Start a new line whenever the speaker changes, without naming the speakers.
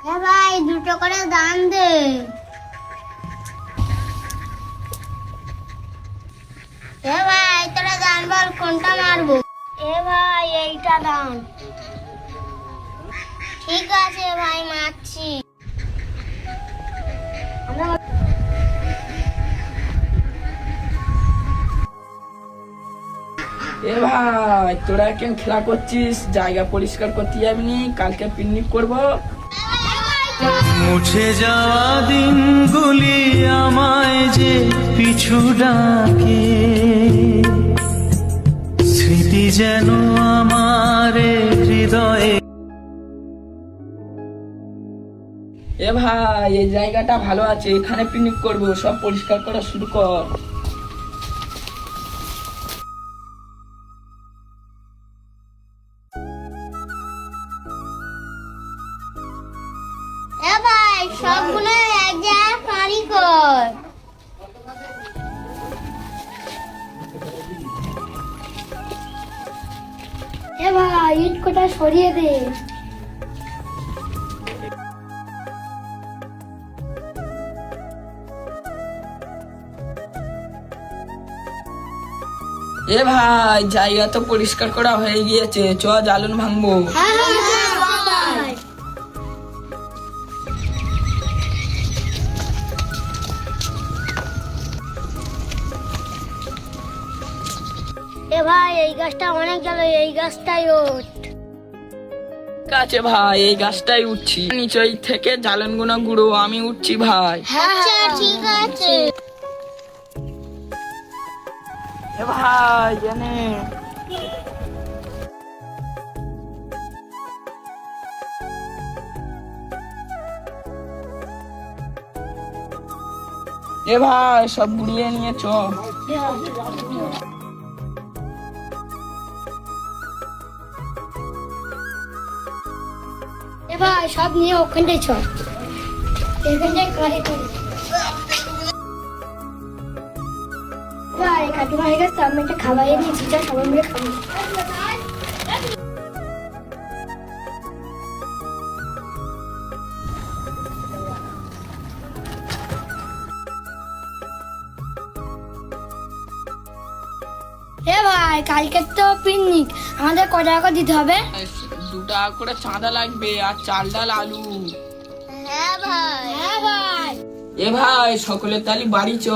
হ্যাঁ ভাই, 2টো করে দান দে। হ্যাঁ ভাই, তোরা দান বল, কোনটা মারবো? ভাই, এইটা দান। ঠিক আছে ভাই, মারছি।
ভাই তোরা কেন খেলা করছিস? জায়গা পরিষ্কার করতে যাবি? কালকে পিকনিক করবো।
মুছে যাওয়া দিনগুলি আমায় যে পিছু ডাকে, স্মৃতি যেন আমার হৃদয়ে।
ভাই এই জায়গাটা ভালো আছে, এখানে পিকনিক করবো। সব পরিষ্কার করা শুরু কর।
ভাই, সবগুলো এক জায়গায় পানি কর। ভাই, ইট কটা সরিয়ে দে।
ভাই জায়গা তো পরিষ্কার করা হয়ে গিয়েছে, চ জ্বালন ভাঙবো।
ভাই, এই গাছটা অনেক গেল, এই গাছটাই ওঠ।
ঠিক আছে ভাই, এই গাছটাই উঠছি। নিচই থেকে জ্বালন গুলো গুঁড়ো, আমি উঠছি ভাই।
আচ্ছা ঠিক আছে।
ভাই জানে ভাই সব গুড়িয়ে নিয়ে চ।
ভাই, সব নিয়ে ওখানটায় চ। এখানটায় কারে করে ভাই, কাকিমা হয়ে গেছে, আমি একটা খাবার নিয়েছি, যা সবাই মিলে খাবো। ভাই, কালকে তো পিকনিক, আমাদের কত টাকা দিতে হবে?
2 টাকা করে চাঁদা লাগবে, আর চাল ডাল আলু।
হ্যাঁ ভাই।
ভাই সকলের তালি বাড়ি চ।